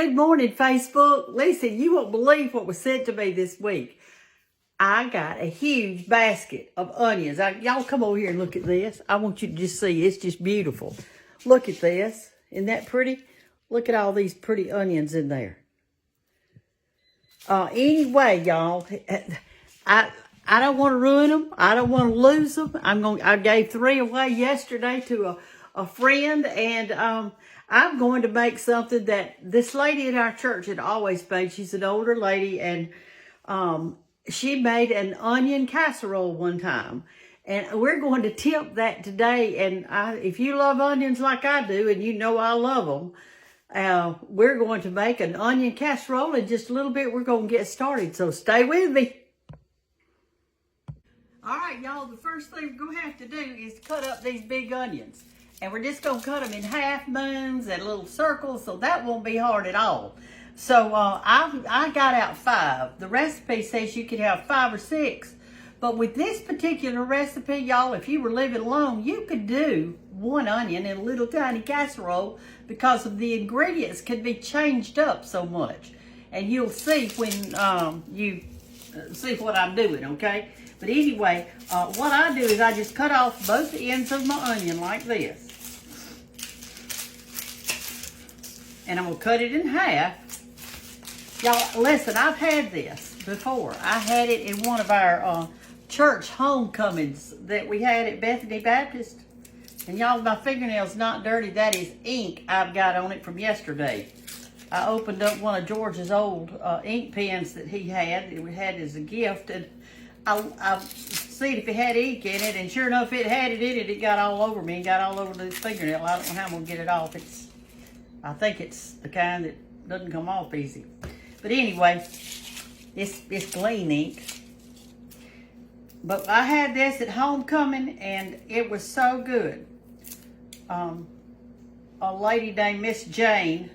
Good morning, Facebook. Listen, you won't believe what was sent to me this week. I got a huge basket of onions. Y'all come over here and look at this. I want you to just see. It's just beautiful. Look at this. Isn't that pretty? Look at all these pretty onions in there. Anyway, y'all, I don't want to ruin them. I don't want to lose them. I gave 3 away yesterday to a friend, and I'm going to make something that this lady at our church had always made. She's an older lady, and she made an onion casserole one time. And we're going to tip that today. And if you love onions like I do, and you know I love them, we're going to make an onion casserole in just a little bit. We're going to get started, so stay with me. All right, y'all, the first thing we're going to have to do is cut up these big onions. And we're just going to cut them in half moons and little circles, so that won't be hard at all. So I got out 5. The recipe says you could have 5 or 6. But with this particular recipe, y'all, if you were living alone, you could do 1 onion in a little tiny casserole because of the ingredients can be changed up so much. And you'll see when you see what I'm doing, okay? But anyway, what I do is I just cut off both ends of my onion like this. And I'm going to cut it in half. Y'all, listen, I've had this before. I had it in one of our church homecomings that we had at Bethany Baptist. And y'all, my fingernail's not dirty. That is ink I've got on it from yesterday. I opened up one of George's old ink pens that he had. It had as a gift. And I seen if it had ink in it. And sure enough, it had it in it. It got all over me and got all over the fingernail. I don't know how I'm going to get it off. I think it's the kind that doesn't come off easy. But anyway, it's clean ink. But I had this at homecoming, and it was so good. A lady named Miss Jane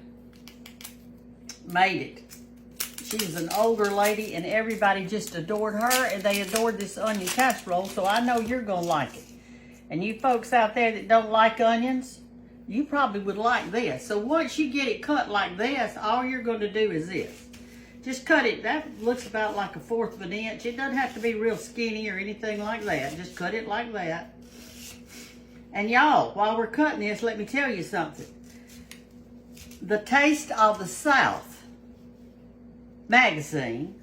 made it. She was an older lady, and everybody just adored her, and they adored this onion casserole, so I know you're going to like it. And you folks out there that don't like onions, you probably would like this. So once you get it cut like this, all you're going to do is this. Just cut it. That looks about like 1/4 of an inch. It doesn't have to be real skinny or anything like that. Just cut it like that. And y'all, while we're cutting this, let me tell you something. The Taste of the South magazine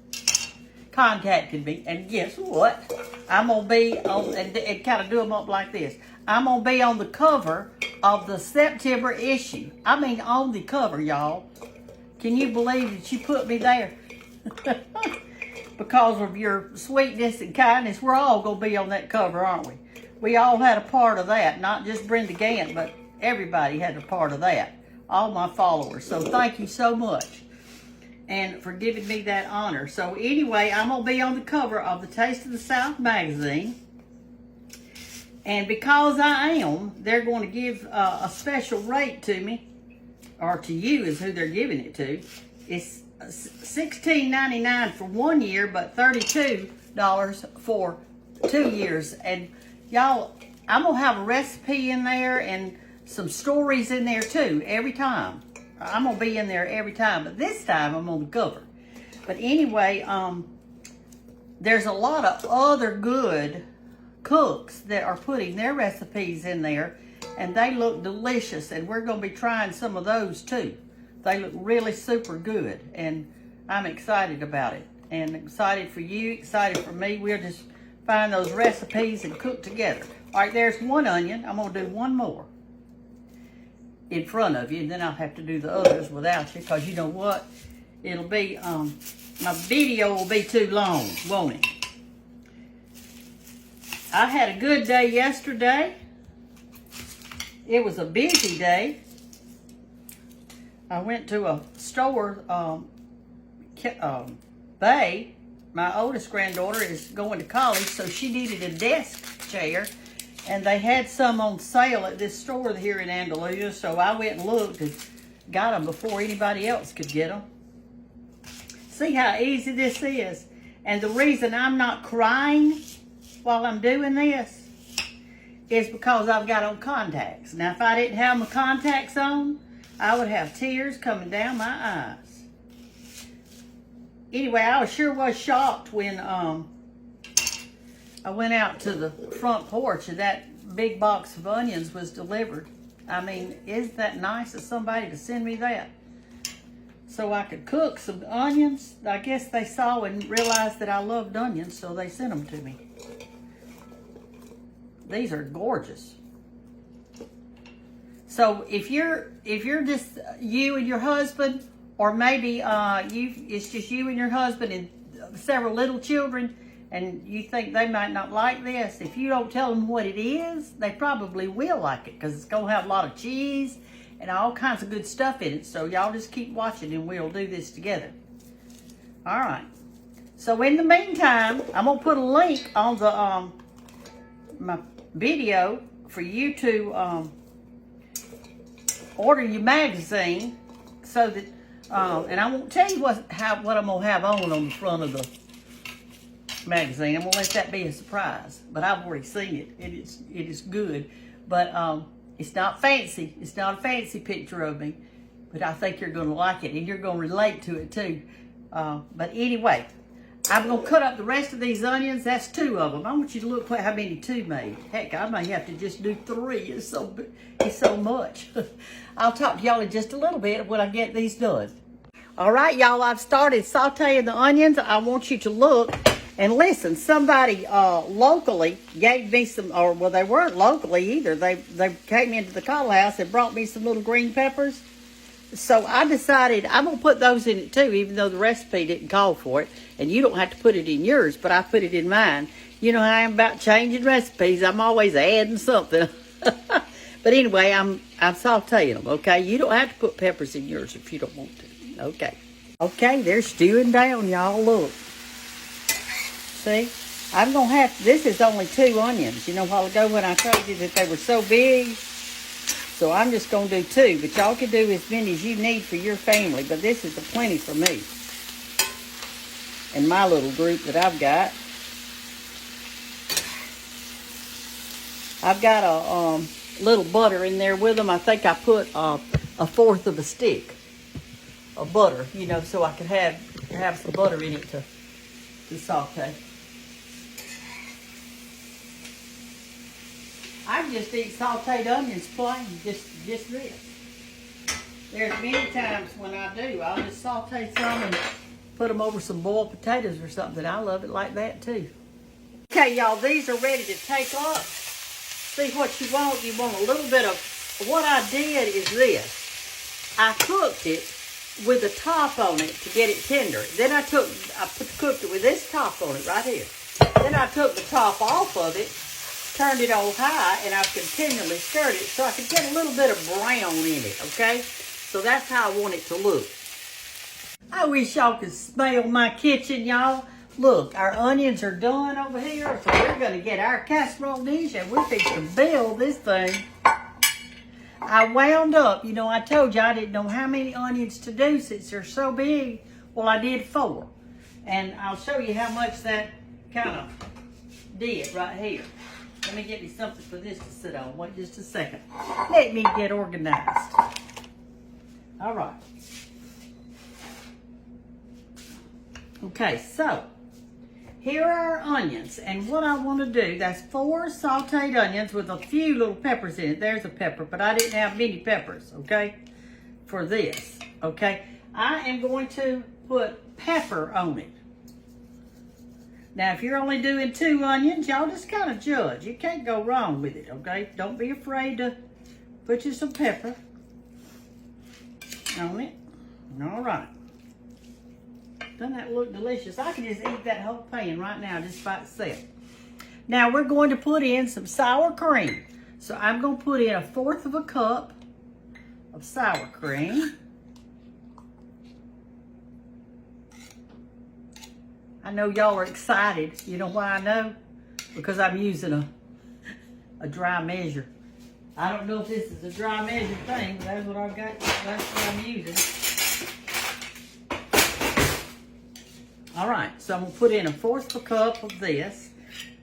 contacted me, and guess what? I'm going to be on, and kind of do them up like this. I'm going to be on the cover of the September issue. I mean, on the cover, y'all. Can you believe that you put me there? Because of your sweetness and kindness, we're all going to be on that cover, aren't we? We all had a part of that. Not just Brenda Gantt, but everybody had a part of that. All my followers. So thank you so much. And for giving me that honor. So anyway, I'm going to be on the cover of the Taste of the South magazine. And because I am, they're going to give a special rate to me, or to you is who they're giving it to. It's $16.99 for 1 year, but $32 for 2 years. And y'all, I'm going to have a recipe in there and some stories in there too, every time. I'm going to be in there every time, but this time I'm on the cover. But anyway, there's a lot of other good cooks that are putting their recipes in there, and they look delicious, and we're going to be trying some of those too. They look really super good, and I'm excited about it, and excited for you, excited for me. We'll just find those recipes and cook together. All right, there's 1 onion. I'm going to do 1 more in front of you, and then I'll have to do the others without you, because you know what? It'll be, my video will be too long, won't it? I had a good day yesterday. It was a busy day. I went to a store, Bay. My oldest granddaughter is going to college, so she needed a desk chair. And they had some on sale at this store here in Andalusia, so I went and looked and got them before anybody else could get them. See how easy this is? And the reason I'm not crying while I'm doing this is because I've got on contacts. Now, if I didn't have my contacts on, I would have tears coming down my eyes. Anyway, I sure was shocked when I went out to the front porch and that big box of onions was delivered. I mean, isn't that nice of somebody to send me that? So I could cook some onions. I guess they saw and realized that I loved onions, so they sent them to me. These are gorgeous. So if you're just you and your husband, or maybe it's just you and your husband and several little children, and you think they might not like this, if you don't tell them what it is, they probably will like it, because it's going to have a lot of cheese and all kinds of good stuff in it. So y'all just keep watching and we'll do this together. All right. So in the meantime, I'm going to put a link on the my video for you to order your magazine, so that and I won't tell you what I'm going to have on the front of the magazine. I'm gonna let that be a surprise, but I've already seen it. It is good, but it's not fancy. It's not a fancy picture of me, but I think you're gonna like it and you're gonna relate to it too. But anyway, I'm gonna cut up the rest of these onions. That's 2 of them. I want you to look how many 2 made. Heck, I may have to just do 3. It's so much. I'll talk to y'all in just a little bit when I get these done. All right, y'all, I've started sauteing the onions. I want you to look and listen. Somebody locally gave me some, or well, they weren't locally either. They came into the call house and brought me some little green peppers. So I decided I'm going to put those in it too, even though the recipe didn't call for it. And you don't have to put it in yours, but I put it in mine. You know how I am about changing recipes. I'm always adding something. But anyway, I'm sauteing them, okay? You don't have to put peppers in yours if you don't want to. Okay. Okay, they're stewing down, y'all. Look. See? I'm going to have, this is only 2 onions. You know, a while ago when I told you that they were so big. So I'm just going to do 2. But y'all can do as many as you need for your family. But this is plenty for me. And my little group that I've got. I've got a little butter in there with them. I think I put a 1/4 of a stick of butter, you know, so I could have some butter in it to saute. I just eat sauteed onions plain, just this. There's many times when I do, I'll just saute some and put them over some boiled potatoes or something. I love it like that too. Okay, y'all, these are ready to take up. See what you want. You want a little bit of, what I did is this. I cooked it with a top on it to get it tender. Then I cooked it with this top on it right here. Then I took the top off of it, turned it on high, and I've continually stirred it so I could get a little bit of brown in it, okay? So that's how I want it to look. I wish y'all could smell my kitchen, y'all. Look, our onions are done over here, so we're going to get our casserole dish, and we're fixing to build this thing. I wound up, you know, I told you I didn't know how many onions to do since they're so big. Well, I did 4. And I'll show you how much that kind of did right here. Let me get me something for this to sit on. Wait just a second. Let me get organized. All right. Okay, so here are our onions, and what I want to do, that's 4 sauteed onions with a few little peppers in it. There's a pepper, but I didn't have many peppers, okay, for this, okay. I am going to put pepper on it. Now, if you're only doing 2 onions, y'all just kind of judge. You can't go wrong with it, okay. Don't be afraid to put you some pepper on it. All right. Doesn't that look delicious? I can just eat that whole pan right now just by itself. Now we're going to put in some sour cream. So I'm going to put in a 1/4 of a cup of sour cream. I know y'all are excited. You know why I know? Because I'm using a dry measure. I don't know if this is a dry measure thing, but that's what I've got. That's what I'm using. All right, so I'm gonna put in a 1/4 of a cup of this.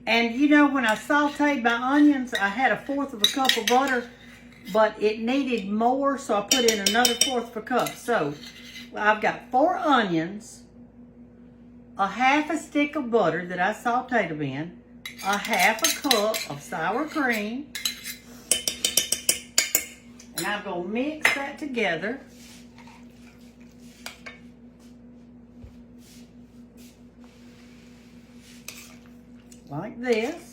And you know, when I sauteed my onions, I had a 1/4 of a cup of butter. but it needed more, so I put in another 1/4 of a cup. So I've got 4 onions, a 1/2 stick of butter that I sauteed them in, a 1/2 cup of sour cream, and I'm going to mix that together. Like this.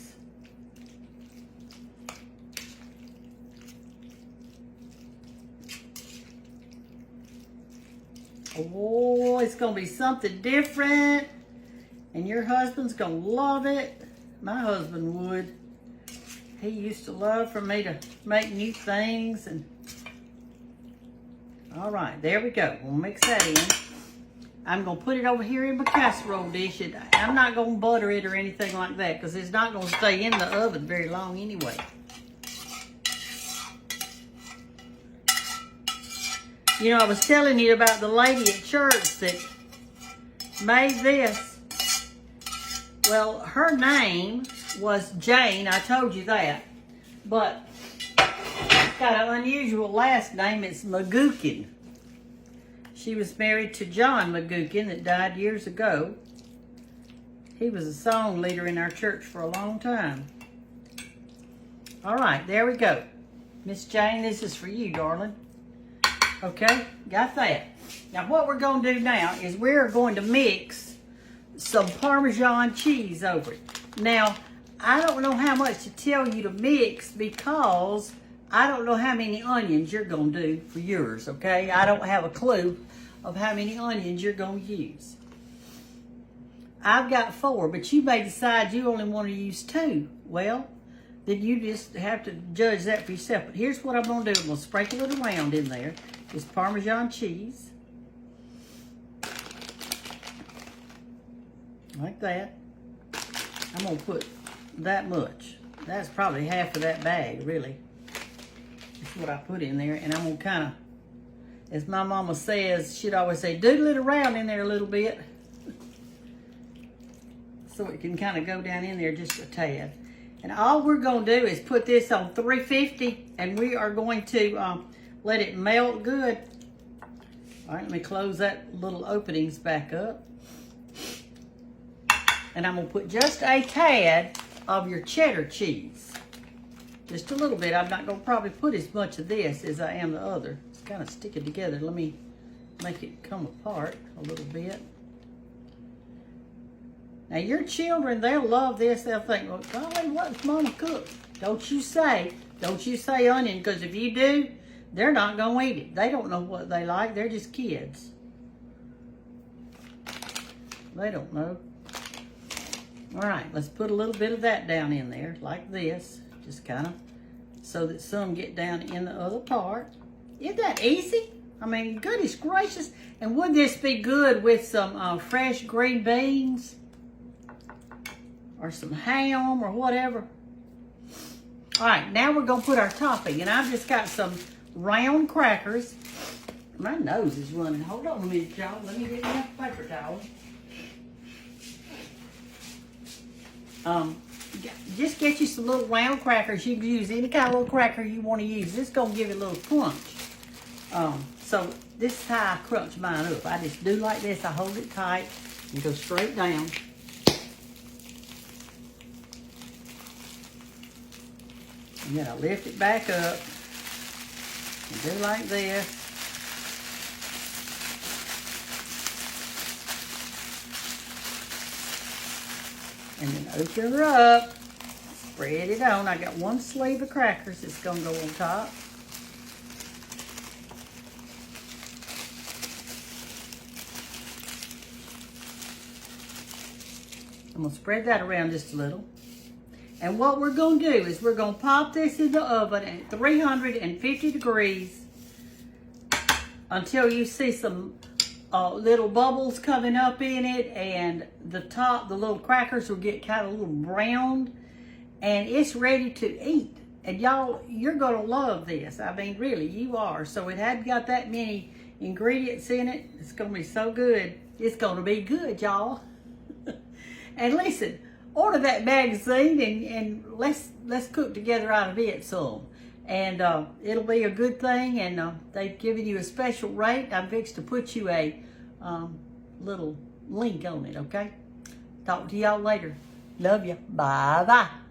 Oh, it's going to be something different. And your husband's going to love it. My husband would. He used to love for me to make new things. And all right, there we go. We'll mix that in. I'm going to put it over here in my casserole dish. I'm not going to butter it or anything like that because it's not going to stay in the oven very long anyway. You know, I was telling you about the lady at church that made this. Well, her name was Jane. I told you that. But it's got an unusual last name. It's McGookin. She was married to John McGookin that died years ago. He was a song leader in our church for a long time. All right, there we go. Miss Jane, this is for you, darling. Okay, got that. Now what we're going to do now is we're going to mix some Parmesan cheese over it. Now, I don't know how much to tell you to mix because I don't know how many onions you're going to do for yours, okay? I don't have a clue of how many onions you're going to use. I've got 4, but you may decide you only want to use 2. Well, then you just have to judge that for yourself. But here's what I'm going to do. I'm going to sprinkle it around in there. It's Parmesan cheese. Like that. I'm going to put that much. That's probably half of that bag, really. That's what I put in there. And I'm going to kind of, as my mama says, she'd always say, doodle it around in there a little bit. So it can kind of go down in there just a tad. And all we're going to do is put this on 350, and we are going to let it melt good. All right, let me close that little openings back up. And I'm going to put just a tad of your cheddar cheese. Just a little bit. I'm not going to probably put as much of this as I am the other. It's kind of sticking together. Let me make it come apart a little bit. Now, your children, they'll love this. They'll think, well, golly, what's Mama cook? Don't you say onion, because if you do, they're not going to eat it. They don't know what they like. They're just kids. They don't know. All right, let's put a little bit of that down in there, like this. Just kind of so that some get down in the other part. Isn't that easy? I mean, goodness gracious. And would this be good with some fresh green beans? Or some ham or whatever. All right, now we're gonna put our topping. And I've just got some round crackers. My nose is running. Hold on a minute, y'all. Let me get enough paper towel. Just get you some little round crackers. You can use any kind of little cracker you want to use. This is gonna give it a little crunch. So this is how I crunch mine up. I just do like this. I hold it tight and go straight down. And then I lift it back up and do like this. And then open her up, spread it on. I got 1 sleeve of crackers that's gonna go on top. I'm gonna spread that around just a little. And what we're going to do is we're going to pop this in the oven at 350 degrees until you see some little bubbles coming up in it, and the little crackers will get kind of a little browned, and it's ready to eat. And y'all, you're going to love this. I mean, really, you are. So it hadn't got that many ingredients in it. It's going to be so good. It's going to be good, y'all. And listen, order that magazine and let's cook together out of it some. And it'll be a good thing, and they've given you a special rate. I'm fixed to put you a little link on it, okay? Talk to y'all later. Love you. Bye-bye.